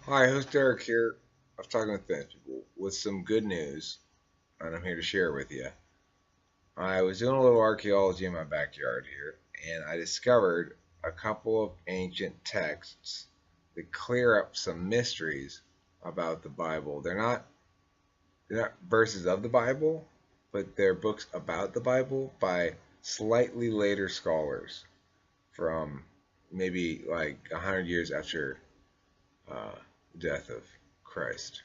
Hi, host Derek here. I was talking with people with some good news, and I'm here to share it with you. I was doing a little archaeology in my backyard here, and I discovered a couple of ancient texts that clear up some mysteries about the Bible. They're not verses of the Bible, but they're books about the Bible by slightly later scholars from maybe like 100 years after uh, the death of Christ.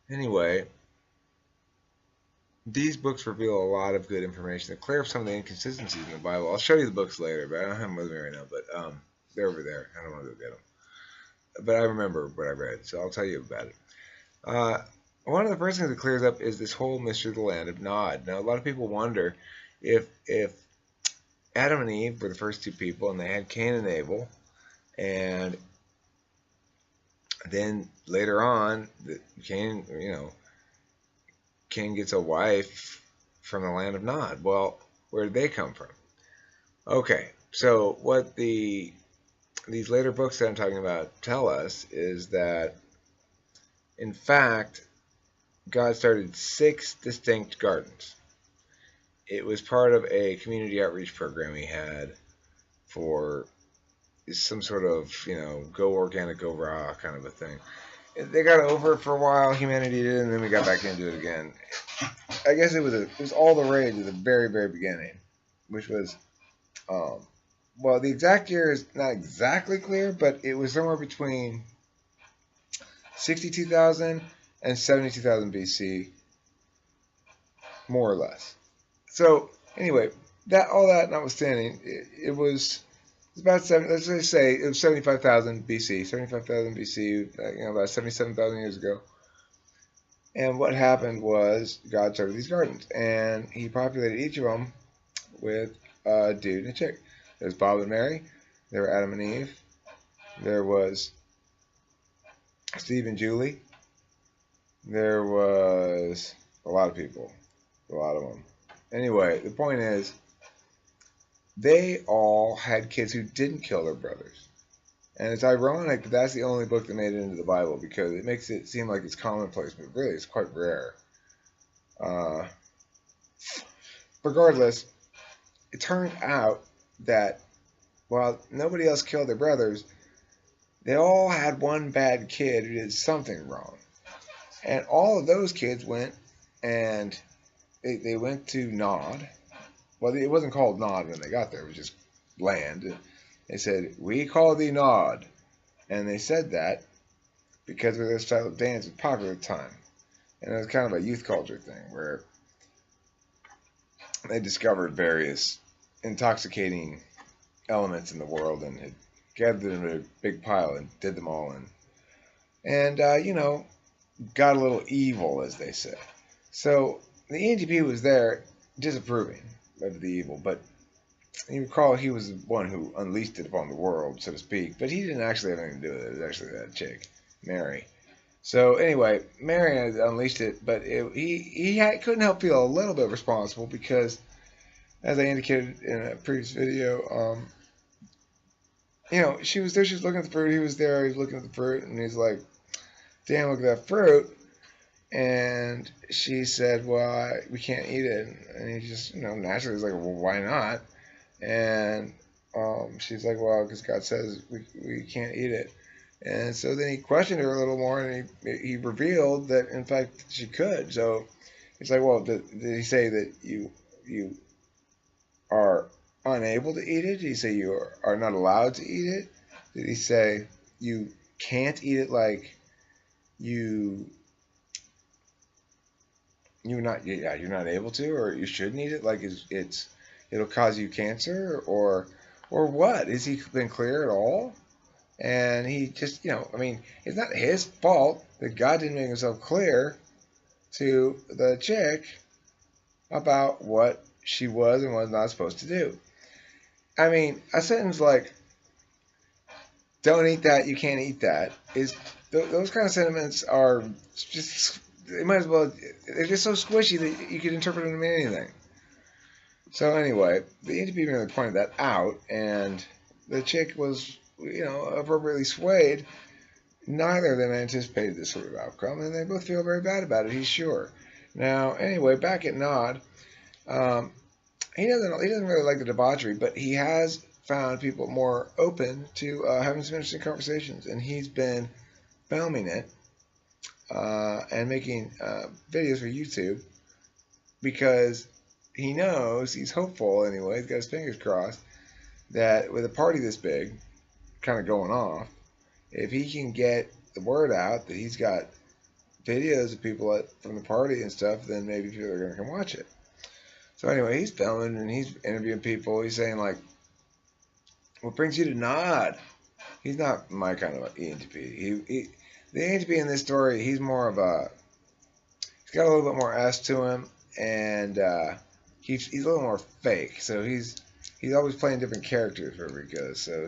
Anyway, these books reveal a lot of good information that clear up some of the inconsistencies in the Bible. I'll show you the books later, but I don't have them with me right now. But they're over there. I don't want to go get them. But I remember what I read, so I'll tell you about it. Uh, One of the first things that clears up is this whole mystery of the land of Nod. Now, a lot of people wonder if Adam and Eve were the first two people, and they had Cain and Abel, and then later on, Cain, Cain gets a wife from the land of Nod. Well, where did they come from? Okay, so what these later books that I'm talking about tell us is that, in fact, God started 6 distinct gardens. It was part of a community outreach program he had for some sort of, go organic, go raw kind of a thing. They got over it for a while, humanity did, and then we got back into it again. I guess it was all the rage at the very, very beginning, which was, well, the exact year is not exactly clear, but it was somewhere between 62,000 and 72,000 BC, more or less. So anyway, all that notwithstanding, it was about let's just say it was 75,000 BC, 75,000 BC, about 77,000 years ago. And what happened was God started these gardens, and he populated each of them with a dude and a chick. There's Bob and Mary. There were Adam and Eve. There was Steve and Julie. There was a lot of people. A lot of them. Anyway, the point is, they all had kids who didn't kill their brothers. And it's ironic that that's the only book that made it into the Bible, because it makes it seem like it's commonplace, but really it's quite rare. Regardless, it turned out that while nobody else killed their brothers, they all had one bad kid who did something wrong. And all of those kids went and they went to Nod. Well, it wasn't called Nod when they got there. It was just land. They said, "We call thee Nod." And they said that because of this style of dance was popular at the time. And it was kind of a youth culture thing where they discovered various intoxicating elements in the world and had gathered them in a big pile and did them all in. And, got a little evil, as they say. So the ENTP was there disapproving of the evil, but you recall he was the one who unleashed it upon the world, so to speak, but he didn't actually have anything to do with it. It was actually that chick, Mary. So anyway, Mary had unleashed it, but he couldn't help feel a little bit responsible because, as I indicated in a previous video, she was there, she was looking at the fruit, he was there, he was looking at the fruit, and he's like, "Damn, look at that fruit." And she said, "Well, we can't eat it." And he just, naturally was like, "Well, why not?" And she's like, "Well, because God says we can't eat it." And so then he questioned her a little more, and he revealed that, in fact, she could. So it's like, well, did he say that you are unable to eat it? Did he say you are not allowed to eat it? Did he say you can't eat it, like you're not able to, or you shouldn't eat it, like it'll cause you cancer, or what? Is he been clear at all? And he just, it's not his fault that God didn't make himself clear to the chick about what she was and was not supposed to do. I mean, a sentence like, "Don't eat that, you can't eat that," is those kind of sentiments are just, they might as well, they're just so squishy that you could interpret them to mean anything. So anyway, the ENTP really pointed that out, and the chick was, appropriately swayed neither of them anticipated this sort of outcome, and they both feel very bad about it. He's sure. Now, anyway, back at Nod, um, he doesn't really like the debauchery, but he has found people more open to having some interesting conversations, and he's been filming it and making videos for YouTube because he knows, he's hopeful anyway, he's got his fingers crossed, that with a party this big, kind of going off, if he can get the word out that he's got videos of people from the party and stuff, then maybe people are going to come watch it. So anyway, he's filming and he's interviewing people. He's saying, like, what brings you to Nod? He's not my kind of ENTP. The ENTP in this story, he's more of he's got a little bit more S to him, and he's a little more fake. So he's always playing different characters wherever he goes. So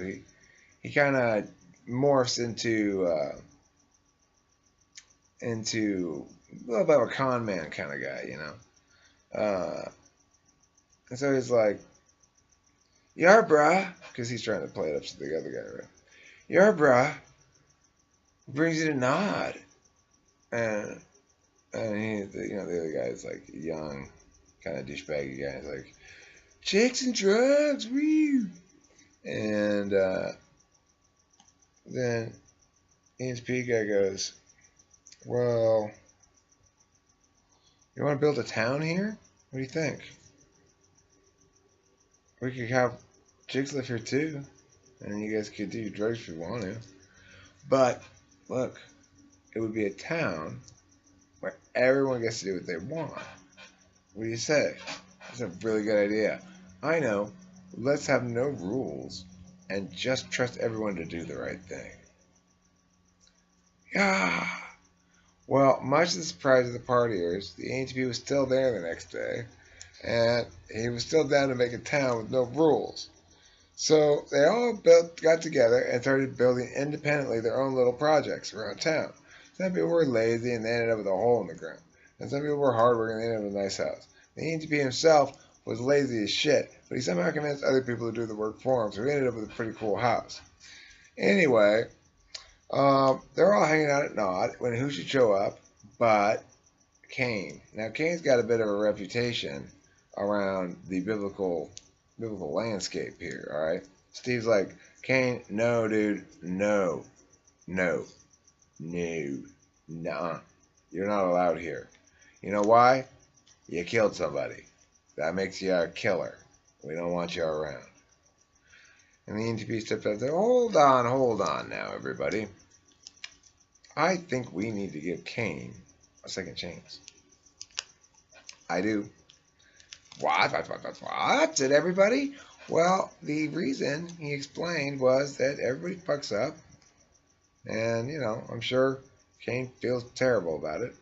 he kind of morphs into a little bit of a con man kind of guy, you know. And so he's like, "Yeah, bruh," because he's trying to play it up to the other guy, right? "Yeah, bruh, what brings you to Nod?" And he, the other guy is like a young, kind of douchebaggy guy. He's like, "Chicks and drugs, woo!" And then ENTP guy goes, "Well, you want to build a town here? What do you think? We could have chicks live here too, and you guys could do drugs if you want to. But look, it would be a town where everyone gets to do what they want. What do you say? That's a really good idea. I know. Let's have no rules and just trust everyone to do the right thing." Yeah. Well, much to the surprise of the partiers, the ENTP was still there the next day, and he was still down to make a town with no rules. So they all got together and started building independently their own little projects around town. Some people were lazy and they ended up with a hole in the ground. And some people were hardworking and they ended up with a nice house. The ENTP himself was lazy as shit, but he somehow convinced other people to do the work for him, so he ended up with a pretty cool house. Anyway, they're all hanging out at Nod when who should show up but Cain. Now, Cain's got a bit of a reputation around the biblical landscape here, all right? Steve's like, "Cain, no, dude, no, nah, you're not allowed here. You know why? You killed somebody. That makes you a killer. We don't want you around." And the ENTP stepped up there. Hold on now, everybody. I think we need to give Cain a second chance. I do. What? Did everybody? Well, the reason he explained was that everybody fucks up. And, I'm sure Cain feels terrible about it.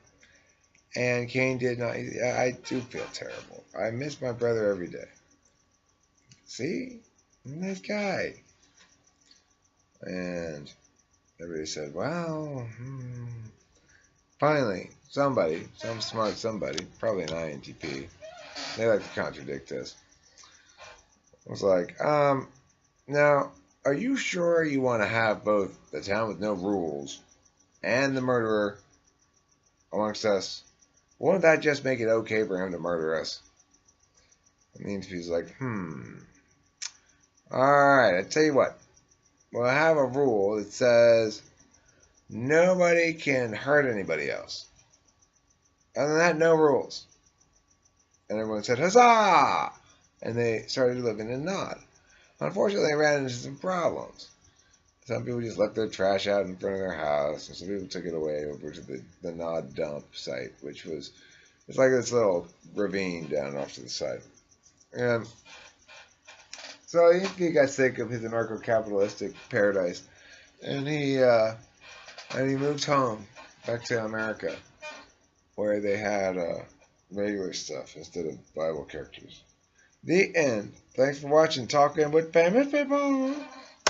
And Cain did not. I do feel terrible. I miss my brother every day. See? Nice guy. And everybody said, well, Finally, some smart somebody, probably an INTP, they like to contradict this, was like, now, are you sure you want to have both the town with no rules and the murderer amongst us? Won't that just make it okay for him to murder us? And the INTP's like, alright, I tell you what, we'll have a rule that says nobody can hurt anybody else. Other than that, no rules. And everyone said, huzzah! And they started living in Nod. Unfortunately, they ran into some problems. Some people just left their trash out in front of their house, and some people took it away over to the Nod dump site, which was, it's like this little ravine down off to the side. And so he got sick of his anarcho-capitalistic paradise, and he moved home, back to America, where they had regular stuff instead of Bible characters. The end. Thanks for watching Talking with Famous People.